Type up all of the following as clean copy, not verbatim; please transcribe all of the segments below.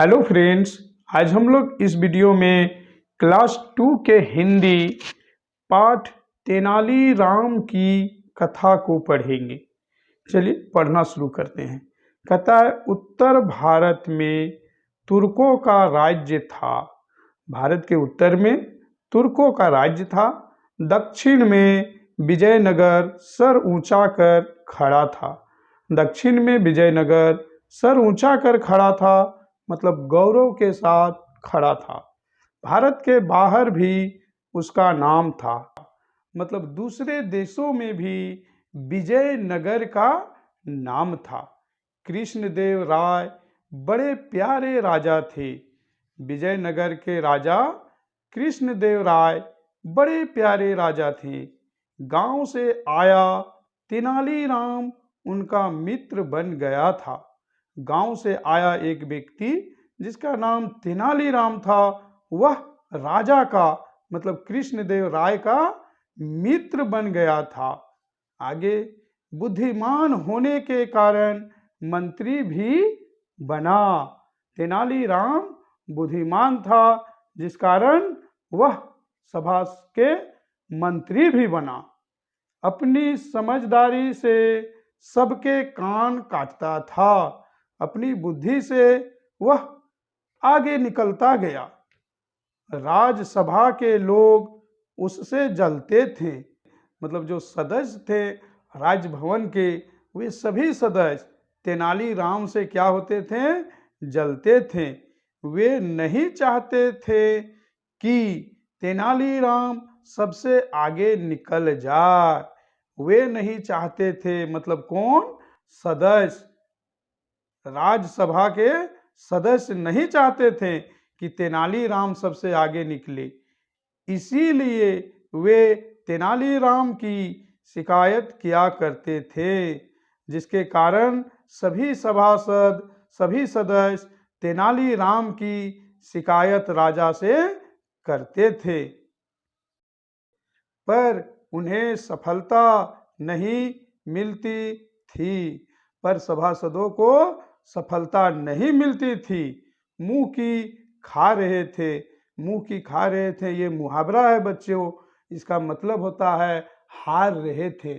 Hello friends, आज हम लोग इस वीडियो में क्लास 2 के हिंदी पाठ तेनाली राम की कथा को पढ़ेंगे। चलिए पढ़ना शुरू करते हैं। कहता है, उत्तर भारत में तुर्कों का राज्य था। भारत के उत्तर में तुर्कों का राज्य था। दक्षिण में विजयनगर सर ऊंचा कर खड़ा था। दक्षिण में विजयनगर सर ऊंचा कर खड़ा था, मतलब गौरव के साथ खड़ा था। भारत के बाहर भी उसका नाम था, मतलब दूसरे देशों में भी विजयनगर का नाम था। कृष्णदेव राय बड़े प्यारे राजा थे। विजयनगर के राजा कृष्णदेव राय बड़े प्यारे राजा थे। गांव से आया तेनालीराम उनका मित्र बन गया था। गांव से आया एक व्यक्ति जिसका नाम तेनालीराम था, वह राजा का मतलब कृष्णदेव राय का मित्र बन गया था। आगे बुद्धिमान होने के कारण मंत्री भी बना। तेनालीराम बुद्धिमान था, जिस कारण वह सभा के मंत्री भी बना। अपनी समझदारी से सबके कान काटता था। अपनी बुद्धि से वह आगे निकलता गया। राजसभा के लोग उससे जलते थे, मतलब जो सदस्य थे राजभवन के, वे सभी सदस्य तेनालीराम से क्या होते थे? जलते थे। वे नहीं चाहते थे कि तेनालीराम सबसे आगे निकल जाए। वे नहीं चाहते थे, मतलब कौन? सदस्य, राज्यसभा के सदस्य नहीं चाहते थे कि तेनालीराम सबसे आगे निकले। इसीलिए वे तेनालीराम की शिकायत किया करते थे, जिसके कारण सभी सभासद, सभी सदस्य तेनालीराम की शिकायत राजा से करते थे। पर उन्हें सफलता नहीं मिलती थी। पर सभासदों को सफलता नहीं मिलती थी। मुंह की खा रहे थे। मुंह की खा रहे थे, ये मुहावरा है बच्चों। इसका मतलब होता है हार रहे थे।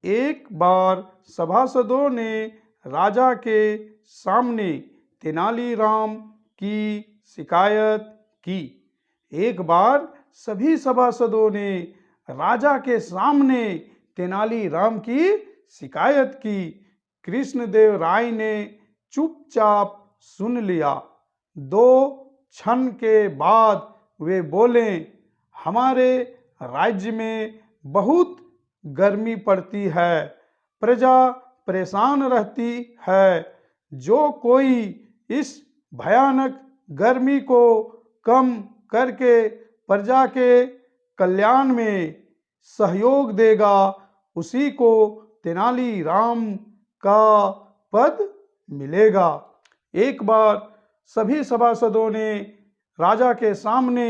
एक बार सभासदों ने राजा के सामने तेनालीराम की शिकायत की। एक बार सभी सभासदों ने राजा के सामने तेनालीराम की शिकायत की। कृष्णदेव राय ने चुपचाप सुन लिया। 2 क्षण के बाद वे बोले, हमारे राज्य में बहुत गर्मी पड़ती है, प्रजा परेशान रहती है। जो कोई इस भयानक गर्मी को कम करके प्रजा के कल्याण में सहयोग देगा, उसी को तेनालीराम का पद मिलेगा। एक बार सभी सभासदों ने राजा के सामने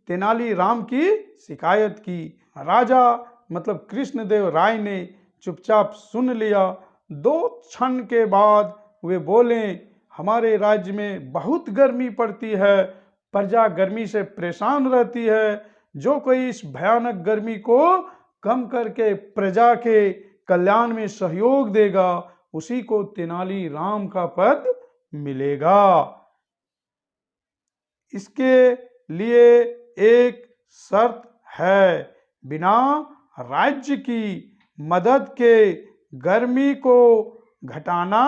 तेनालीराम की शिकायत की। राजा मतलब कृष्णदेव राय ने चुपचाप सुन लिया। 2 क्षण के बाद वे बोले, हमारे राज्य में बहुत गर्मी पड़ती है, प्रजा गर्मी से परेशान रहती है। जो कोई इस भयानक गर्मी को कम करके प्रजा के कल्याण में सहयोग देगा, उसी को तेनालीराम का पद मिलेगा। इसके लिए एक शर्त है, बिना राज्य की मदद के गर्मी को घटाना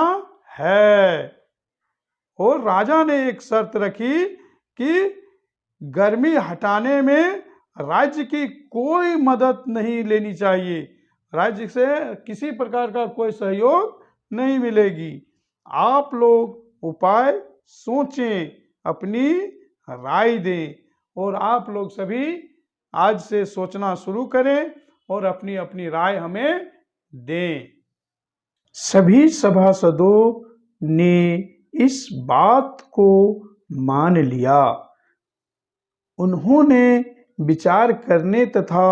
है। और राजा ने एक शर्त रखी कि गर्मी हटाने में राज्य की कोई मदद नहीं लेनी चाहिए। राज्य से किसी प्रकार का कोई सहयोग नहीं मिलेगी। आप लोग उपाय सोचें, अपनी राय दें, और आप लोग सभी आज से सोचना शुरू करें और अपनी अपनी राय हमें दें। सभी सभासदों ने इस बात को मान लिया। उन्होंने विचार करने तथा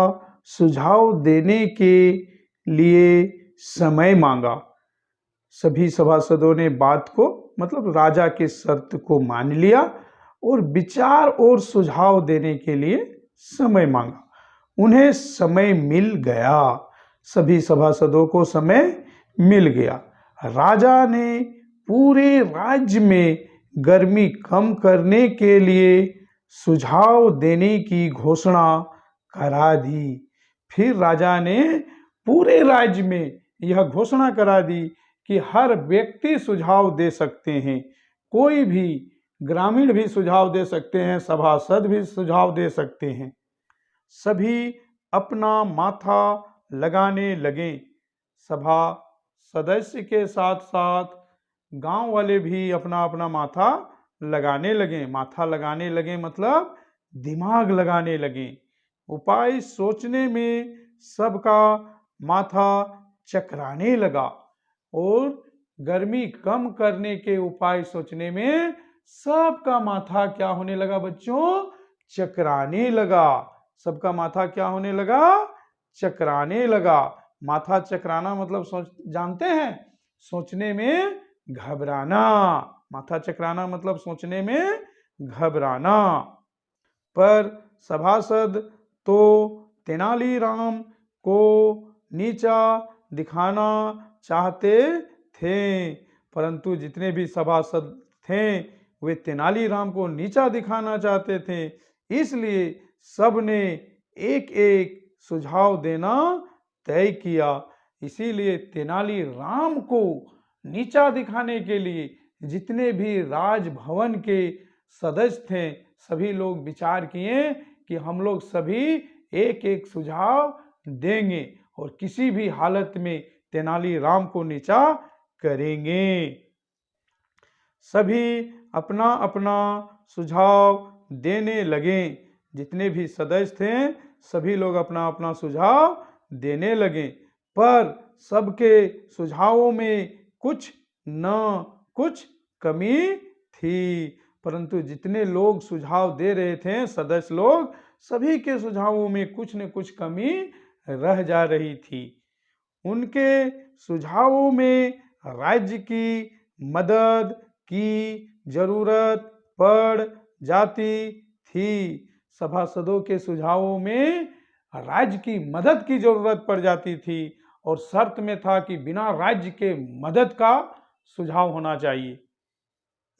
सुझाव देने के लिए समय मांगा। सभी सभासदों ने बात को मतलब राजा के शर्त को मान लिया और विचार और सुझाव देने के लिए समय मांगा। उन्हें समय मिल गया, सभी सभासदों को समय मिल गया। राजा ने पूरे राज्य में गर्मी कम करने के लिए सुझाव देने की घोषणा करा दी। फिर राजा ने पूरे राज्य में यह घोषणा करा दी कि हर व्यक्ति सुझाव दे सकते हैं, कोई भी ग्रामीण भी सुझाव दे सकते हैं, सभासद भी सुझाव दे सकते हैं। सभी अपना माथा लगाने लगे। सभा सदस्य के साथ साथ गांव वाले भी अपना अपना माथा लगाने लगे। माथा लगाने लगे मतलब दिमाग लगाने लगे। उपाय सोचने में सबका माथा चकराने लगा और गर्मी कम करने के उपाय सोचने में सबका माथा क्या होने लगा बच्चों? चकराने लगा। सबका माथा क्या होने लगा? चकराने लगा। माथा चकराना मतलब जानते हैं? सोचने में घबराना। माथा चकराना मतलब सोचने में घबराना। पर सभासद तो तेनालीराम को नीचा दिखाना चाहते थे, परंतु जितने भी सभासद थे वे तेनालीराम को नीचा दिखाना चाहते थे। इसलिए सबने एक एक सुझाव देना तय किया। इसीलिए तेनालीराम को नीचा दिखाने के लिए जितने भी राजभवन के सदस्य थे सभी लोग विचार किए कि हम लोग सभी एक एक सुझाव देंगे और किसी भी हालत में तेनालीराम को नीचा करेंगे। सभी अपना अपना सुझाव देने लगे। जितने भी सदस्य थे सभी लोग अपना अपना सुझाव देने लगे, पर सबके सुझावों में कुछ न कुछ कमी थी। परंतु जितने लोग सुझाव दे रहे थे सदस्य लोग, सभी के सुझावों में कुछ न कुछ कमी रह जा रही थी। उनके सुझावों में राज्य की मदद की जरूरत पड़ जाती थी। सभासदों के सुझावों में राज्य की मदद की जरूरत पड़ जाती थी और शर्त में था कि बिना राज्य के मदद का सुझाव होना चाहिए।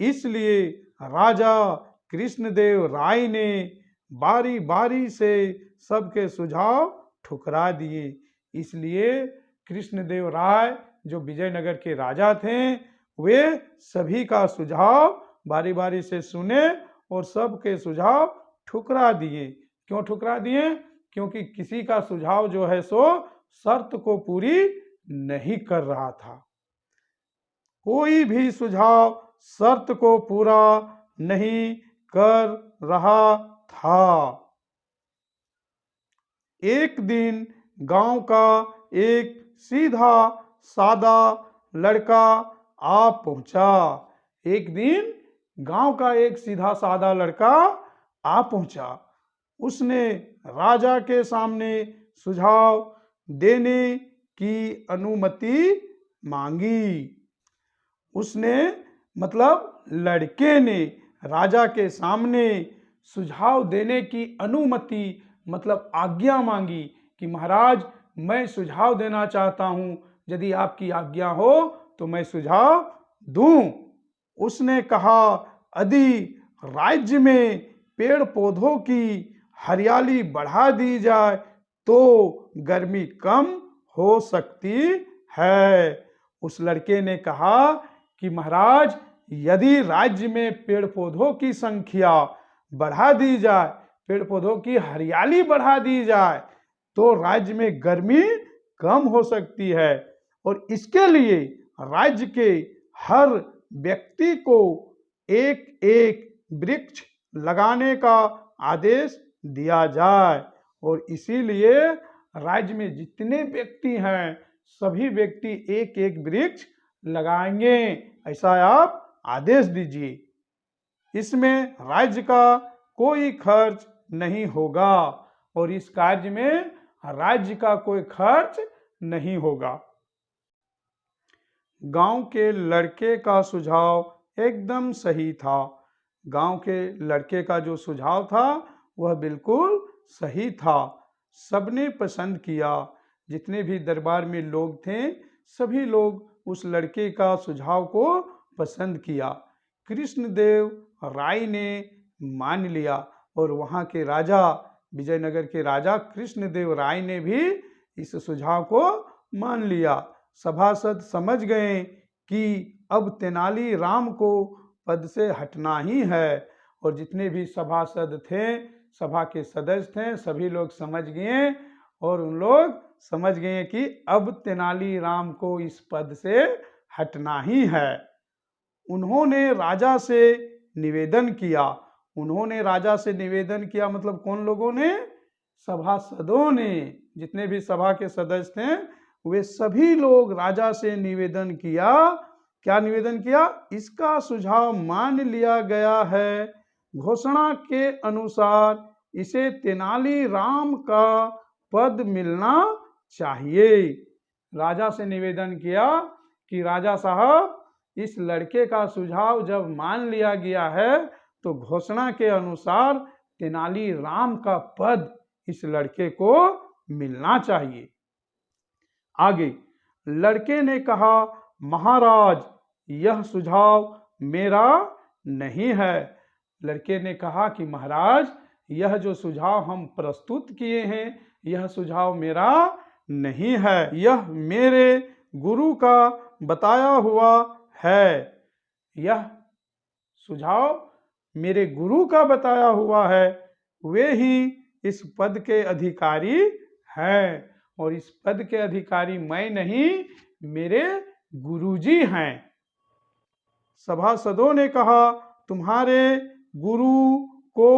इसलिए राजा कृष्णदेव राय ने बारी बारी से सबके सुझाव ठुकरा दिए। इसलिए कृष्णदेव राय जो विजयनगर के राजा थे वे सभी का सुझाव बारी बारी से सुने और सबके सुझाव ठुकरा दिए। क्यों ठुकरा दिए? क्योंकि किसी का सुझाव जो है सो शर्त को पूरी नहीं कर रहा था। कोई भी सुझाव शर्त को पूरा नहीं कर रहा था। एक दिन गांव का एक सीधा सादा लड़का आ पहुंचा। एक दिन गांव का एक सीधा सादा लड़का आ पहुंचा। उसने राजा के सामने सुझाव देने की अनुमति मांगी। उसने मतलब लड़के ने राजा के सामने सुझाव देने की अनुमति मतलब आज्ञा मांगी कि महाराज मैं सुझाव देना चाहता हूं, यदि आपकी आज्ञा हो तो मैं सुझाव दूं। उसने कहा यदि राज्य में पेड़ पौधों की हरियाली बढ़ा दी जाए तो गर्मी कम हो सकती है। उस लड़के ने कहा कि महाराज यदि राज्य में पेड़ पौधों की संख्या बढ़ा दी जाए, पेड़ पौधों की हरियाली बढ़ा दी जाए तो राज्य में गर्मी कम हो सकती है और इसके लिए राज्य के हर व्यक्ति को एक एक वृक्ष लगाने का आदेश दिया जाए और इसीलिए राज्य में जितने व्यक्ति हैं सभी व्यक्ति एक एक वृक्ष लगाएंगे, ऐसा आप आदेश दीजिए। इसमें राज्य का कोई खर्च नहीं होगा और इस कार्य में राज्य का कोई खर्च नहीं होगा। गांव के लड़के का सुझाव एकदम सही था। गांव के लड़के का जो सुझाव था वह बिल्कुल सही था। सबने पसंद किया। जितने भी दरबार में लोग थे सभी लोग उस लड़के का सुझाव को पसंद किया। कृष्णदेव राय ने मान लिया और वहाँ के राजा, विजयनगर के राजा कृष्णदेव राय ने भी इस सुझाव को मान लिया। सभासद समझ गए कि अब तेनाली राम को पद से हटना ही है और जितने भी सभासद थे, सभा के सदस्य थे, सभी लोग समझ गए और उन लोग समझ गए कि अब तेनाली राम को इस पद से हटना ही है। उन्होंने राजा से निवेदन किया। उन्होंने राजा से निवेदन किया मतलब कौन लोगों ने? सभासदों ने। जितने भी सभा के सदस्य थे वे सभी लोग राजा से निवेदन किया। क्या निवेदन किया? इसका सुझाव मान लिया गया है। घोषणा के अनुसार इसे तेनाली राम का पद मिलना चाहिए। राजा से निवेदन किया कि राजा साहब, इस लड़के का सुझाव जब मान लिया गया है तो घोषणा के अनुसार तेनाली राम का पद इस लड़के को मिलना चाहिए। आगे लड़के ने कहा, महाराज यह सुझाव मेरा नहीं है। लड़के ने कहा कि महाराज यह जो सुझाव हम प्रस्तुत किए हैं यह सुझाव मेरा नहीं है, यह मेरे गुरु का बताया हुआ है। यह सुझाव मेरे गुरु का बताया हुआ है, वे ही इस पद के अधिकारी हैं और इस पद के अधिकारी मैं नहीं, मेरे गुरुजी हैं। सभासदों ने कहा, तुम्हारे गुरु को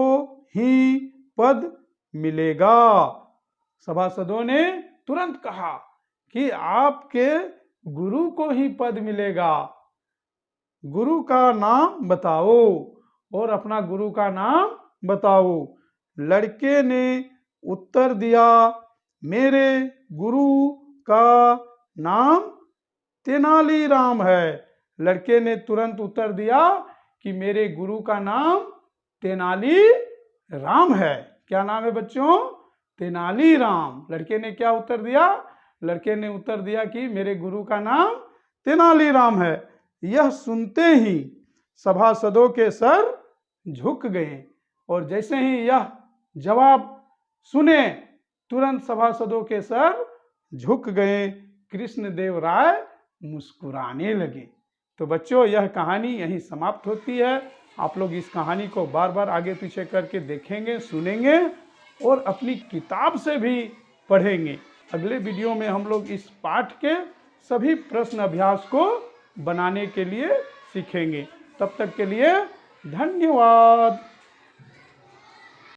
ही पद मिलेगा। सभासदों ने तुरंत कहा कि आपके गुरु को ही पद मिलेगा। गुरु का नाम बताओ और अपना गुरु का नाम बताओ। लड़के ने उत्तर दिया, मेरे गुरु का नाम तेनाली राम है। लड़के ने तुरंत उत्तर दिया कि मेरे गुरु का नाम तेनाली राम है। क्या नाम है बच्चों? तेनाली राम। लड़के ने क्या उत्तर दिया? लड़के ने उत्तर दिया कि मेरे गुरु का नाम तेनाली राम है। यह सुनते ही सभासदों के सर झुक गए और जैसे ही यह जवाब सुने तुरंत सभासदों के सर झुक गए। कृष्णदेव राय मुस्कुराने लगे। तो बच्चों यह कहानी यहीं समाप्त होती है। आप लोग इस कहानी को बार बार आगे पीछे करके देखेंगे, सुनेंगे और अपनी किताब से भी पढ़ेंगे। अगले वीडियो में हम लोग इस पाठ के सभी प्रश्न अभ्यास को बनाने के लिए सीखेंगे। तब तक के लिए धन्यवाद।